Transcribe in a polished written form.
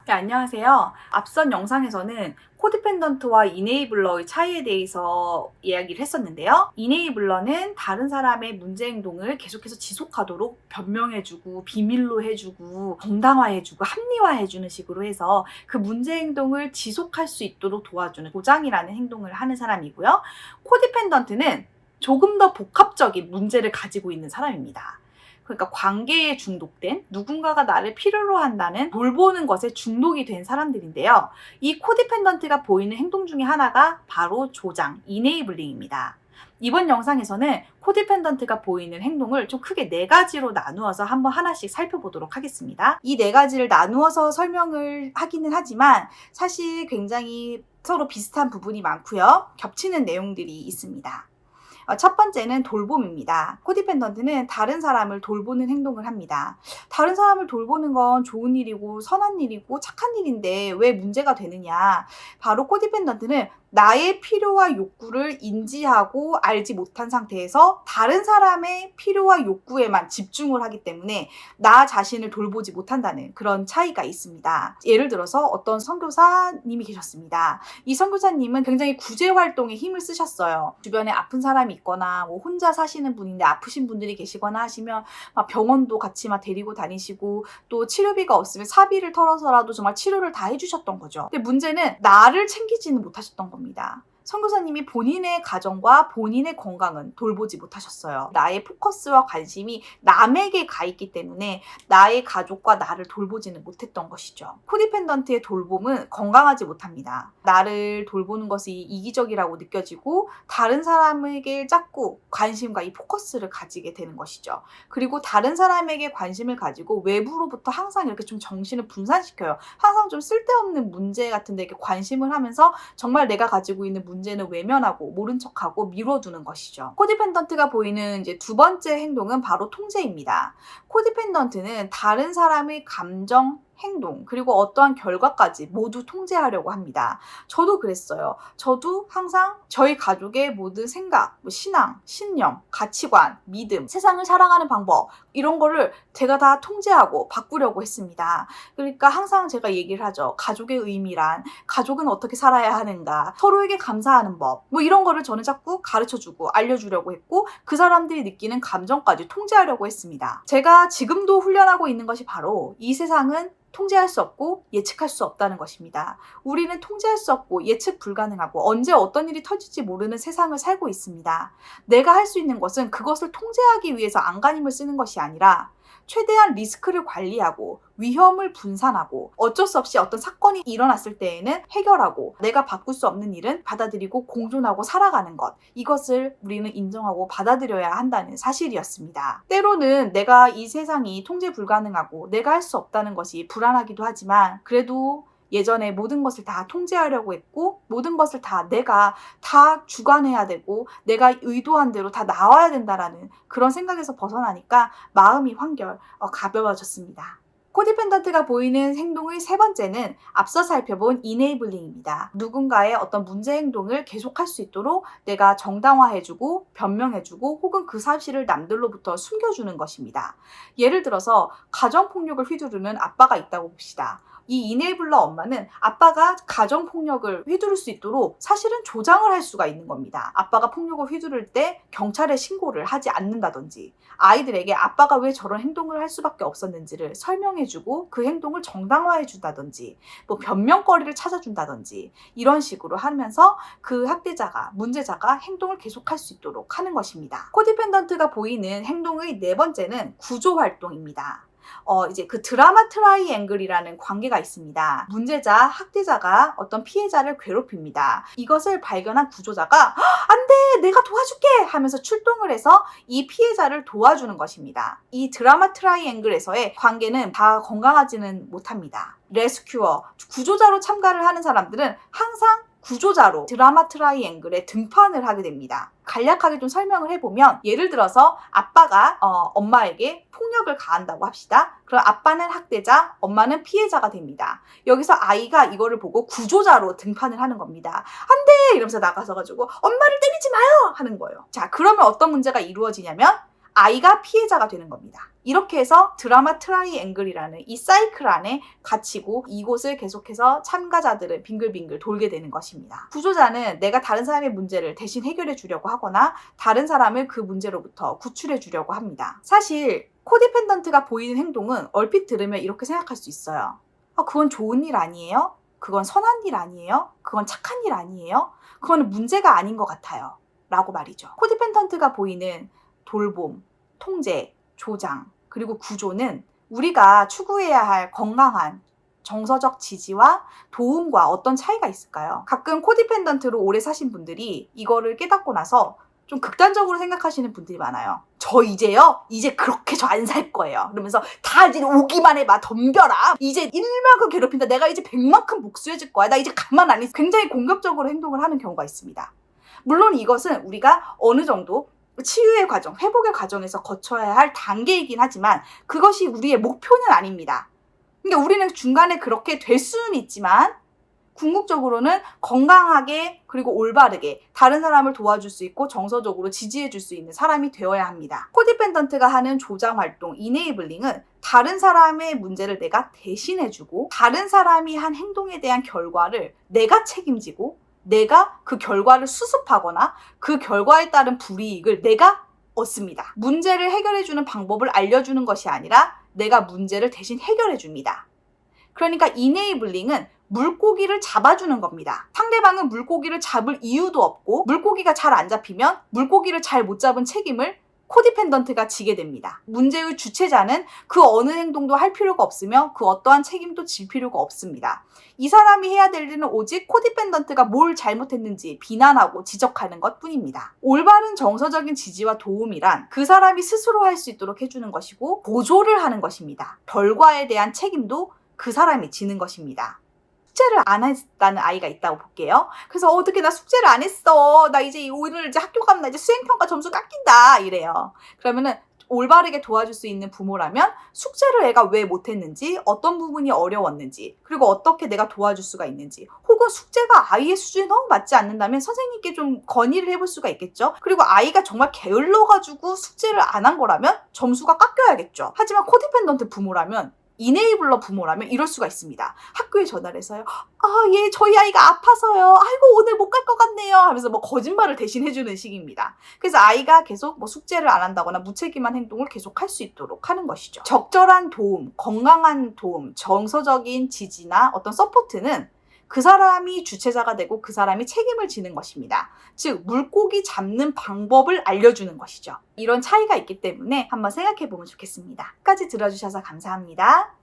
네, 안녕하세요. 앞선 영상에서는 코디펜던트와 이네이블러의 차이에 대해서 이야기를 했었는데요. 이네이블러는 다른 사람의 문제 행동을 계속해서 지속하도록 변명해주고 비밀로 해주고 정당화해주고 합리화해주는 식으로 해서 그 문제 행동을 지속할 수 있도록 도와주는 보장이라는 행동을 하는 사람이고요. 코디펜던트는 조금 더 복합적인 문제를 가지고 있는 사람입니다. 그러니까 관계에 중독된, 누군가가 나를 필요로 한다는 돌보는 것에 중독이 된 사람들인데요. 이 코디펜던트가 보이는 행동 중에 하나가 바로 조장, 이네이블링입니다. 이번 영상에서는 코디펜던트가 보이는 행동을 좀 크게 4가지로 나누어서 한번 하나씩 살펴보도록 하겠습니다. 이 4가지를 나누어서 설명을 하기는 하지만 사실 굉장히 서로 비슷한 부분이 많고요. 겹치는 내용들이 있습니다. 첫 번째는 돌봄입니다. 코디펜던트는 다른 사람을 돌보는 행동을 합니다. 다른 사람을 돌보는 건 좋은 일이고 선한 일이고 착한 일인데 왜 문제가 되느냐? 바로 코디펜던트는 나의 필요와 욕구를 인지하고 알지 못한 상태에서 다른 사람의 필요와 욕구에만 집중을 하기 때문에 나 자신을 돌보지 못한다는 그런 차이가 있습니다. 예를 들어서 어떤 선교사님이 계셨습니다. 이 선교사님은 굉장히 구제 활동에 힘을 쓰셨어요. 주변에 아픈 사람이 있거나 뭐 혼자 사시는 분인데 아프신 분들이 계시거나 하시면 막 병원도 같이 막 데리고 다니시고 또 치료비가 없으면 사비를 털어서라도 정말 치료를 다 해주셨던 거죠. 근데 문제는 나를 챙기지는 못하셨던 겁니다. 선교사님이 본인의 가정과 본인의 건강은 돌보지 못하셨어요. 나의 포커스와 관심이 남에게 가 있기 때문에 나의 가족과 나를 돌보지는 못했던 것이죠. 코디펜던트의 돌봄은 건강하지 못합니다. 나를 돌보는 것이 이기적이라고 느껴지고 다른 사람에게 자꾸 관심과 이 포커스를 가지게 되는 것이죠. 그리고 다른 사람에게 관심을 가지고 외부로부터 항상 이렇게 좀 정신을 분산시켜요. 항상 좀 쓸데없는 문제 같은 데 이렇게 관심을 하면서 정말 내가 가지고 있는 문제는 외면하고 모른 척하고 미뤄두는 것이죠. 코디펜던트가 보이는 이제 두 번째 행동은 바로 통제입니다. 코디펜던트는 다른 사람의 감정, 행동, 그리고 어떠한 결과까지 모두 통제하려고 합니다. 저도 그랬어요. 저도 항상 저희 가족의 모든 생각, 신앙, 신념, 가치관, 믿음, 세상을 살아가는 방법 이런 거를 제가 다 통제하고 바꾸려고 했습니다. 그러니까 항상 제가 얘기를 하죠. 가족의 의미란, 가족은 어떻게 살아야 하는가, 서로에게 감사하는 법, 뭐 이런 거를 저는 자꾸 가르쳐주고 알려주려고 했고 그 사람들이 느끼는 감정까지 통제하려고 했습니다. 제가 지금도 훈련하고 있는 것이 바로 이 세상은 통제할 수 없고 예측할 수 없다는 것입니다. 우리는 통제할 수 없고 예측 불가능하고 언제 어떤 일이 터질지 모르는 세상을 살고 있습니다. 내가 할 수 있는 것은 그것을 통제하기 위해서 안간힘을 쓰는 것이 아니라 최대한 리스크를 관리하고 위험을 분산하고 어쩔 수 없이 어떤 사건이 일어났을 때에는 해결하고 내가 바꿀 수 없는 일은 받아들이고 공존하고 살아가는 것, 이것을 우리는 인정하고 받아들여야 한다는 사실이었습니다. 때로는 내가 이 세상이 통제 불가능하고 내가 할 수 없다는 것이 불안하기도 하지만 그래도 예전에 모든 것을 다 통제하려고 했고 모든 것을 다 내가 다 주관해야 되고 내가 의도한 대로 다 나와야 된다라는 그런 생각에서 벗어나니까 마음이 한결 가벼워졌습니다. 코디펜던트가 보이는 행동의 세 번째는 앞서 살펴본 이네이블링입니다. 누군가의 어떤 문제 행동을 계속할 수 있도록 내가 정당화해주고 변명해주고 혹은 그 사실을 남들로부터 숨겨주는 것입니다. 예를 들어서 가정폭력을 휘두르는 아빠가 있다고 봅시다. 이 이네이블러 엄마는 아빠가 가정폭력을 휘두를 수 있도록 사실은 조장을 할 수가 있는 겁니다. 아빠가 폭력을 휘두를 때 경찰에 신고를 하지 않는다든지 아이들에게 아빠가 왜 저런 행동을 할 수밖에 없었는지를 설명해주고 그 행동을 정당화해준다든지 뭐 변명거리를 찾아준다든지 이런 식으로 하면서 그 학대자가 문제자가 행동을 계속할 수 있도록 하는 것입니다. 코디펜던트가 보이는 행동의 네 번째는 구조활동입니다. 이제 그 드라마 트라이앵글이라는 관계가 있습니다. 문제자, 학대자가 어떤 피해자를 괴롭힙니다. 이것을 발견한 구조자가 안 돼! 내가 도와줄게! 하면서 출동을 해서 이 피해자를 도와주는 것입니다. 이 드라마 트라이앵글에서의 관계는 다 건강하지는 못합니다. 레스큐어, 구조자로 참가를 하는 사람들은 항상 구조자로 드라마 트라이앵글에 등판을 하게 됩니다. 간략하게 좀 설명을 해보면 예를 들어서 아빠가 엄마에게 폭력을 가한다고 합시다. 그럼 아빠는 학대자, 엄마는 피해자가 됩니다. 여기서 아이가 이거를 보고 구조자로 등판을 하는 겁니다. 안 돼! 이러면서 나가서 가지고 엄마를 때리지 마요! 하는 거예요. 자, 그러면 어떤 문제가 이루어지냐면 아이가 피해자가 되는 겁니다. 이렇게 해서 드라마 트라이앵글이라는 이 사이클 안에 갇히고 이곳을 계속해서 참가자들은 빙글빙글 돌게 되는 것입니다. 구조자는 내가 다른 사람의 문제를 대신 해결해 주려고 하거나 다른 사람을 그 문제로부터 구출해 주려고 합니다. 사실 코디펜던트가 보이는 행동은 얼핏 들으면 이렇게 생각할 수 있어요. 그건 좋은 일 아니에요? 그건 선한 일 아니에요? 그건 착한 일 아니에요? 그거는 문제가 아닌 것 같아요. 라고 말이죠. 코디펜던트가 보이는 돌봄, 통제, 조장, 그리고 구조는 우리가 추구해야 할 건강한 정서적 지지와 도움과 어떤 차이가 있을까요? 가끔 코디펜던트로 오래 사신 분들이 이거를 깨닫고 나서 좀 극단적으로 생각하시는 분들이 많아요. 저 이제요? 이제 그렇게 저 안 살 거예요. 그러면서 다 이제 오기만 해봐. 덤벼라. 이제 1만큼 괴롭힌다. 내가 이제 100만큼 복수해줄 거야. 나 이제 가만 안 있어. 굉장히 공격적으로 행동을 하는 경우가 있습니다. 물론 이것은 우리가 어느 정도 치유의 과정, 회복의 과정에서 거쳐야 할 단계이긴 하지만 그것이 우리의 목표는 아닙니다. 그러니까 우리는 중간에 그렇게 될 수는 있지만 궁극적으로는 건강하게 그리고 올바르게 다른 사람을 도와줄 수 있고 정서적으로 지지해줄 수 있는 사람이 되어야 합니다. 코디펜던트가 하는 조장 활동, 이네이블링은 다른 사람의 문제를 내가 대신해주고 다른 사람이 한 행동에 대한 결과를 내가 책임지고 내가 그 결과를 수습하거나 그 결과에 따른 불이익을 내가 얻습니다. 문제를 해결해주는 방법을 알려주는 것이 아니라 내가 문제를 대신 해결해줍니다. 그러니까 이네이블링은 물고기를 잡아주는 겁니다. 상대방은 물고기를 잡을 이유도 없고 물고기가 잘 안 잡히면 물고기를 잘 못 잡은 책임을 코디펜던트가 지게 됩니다. 문제의 주체자는 그 어느 행동도 할 필요가 없으며 그 어떠한 책임도 질 필요가 없습니다. 이 사람이 해야 될 일은 오직 코디펜던트가 뭘 잘못했는지 비난하고 지적하는 것뿐입니다. 올바른 정서적인 지지와 도움이란 그 사람이 스스로 할 수 있도록 해주는 것이고 보조를 하는 것입니다. 결과에 대한 책임도 그 사람이 지는 것입니다. 숙제를 안 했다는 아이가 있다고 볼게요. 그래서 어떻게 나 숙제를 안 했어. 나 이제 오늘 이제 학교 가면 나 이제 수행평가 점수 깎인다. 이래요. 그러면은 올바르게 도와줄 수 있는 부모라면 숙제를 애가 왜 못했는지, 어떤 부분이 어려웠는지, 그리고 어떻게 내가 도와줄 수가 있는지, 혹은 숙제가 아이의 수준에 너무 맞지 않는다면 선생님께 좀 건의를 해볼 수가 있겠죠. 그리고 아이가 정말 게을러가지고 숙제를 안 한 거라면 점수가 깎여야겠죠. 하지만 코디펜던트 부모라면 이네이블러 부모라면 이럴 수가 있습니다. 학교에 전화를 해서요. 저희 아이가 아파서요. 아이고 오늘 못 갈 것 같네요. 하면서 뭐 거짓말을 대신 해주는 식입니다. 그래서 아이가 계속 뭐 숙제를 안 한다거나 무책임한 행동을 계속 할 수 있도록 하는 것이죠. 적절한 도움, 건강한 도움, 정서적인 지지나 어떤 서포트는 그 사람이 주체자가 되고 그 사람이 책임을 지는 것입니다. 즉 물고기 잡는 방법을 알려주는 것이죠. 이런 차이가 있기 때문에 한번 생각해 보면 좋겠습니다. 끝까지 들어주셔서 감사합니다.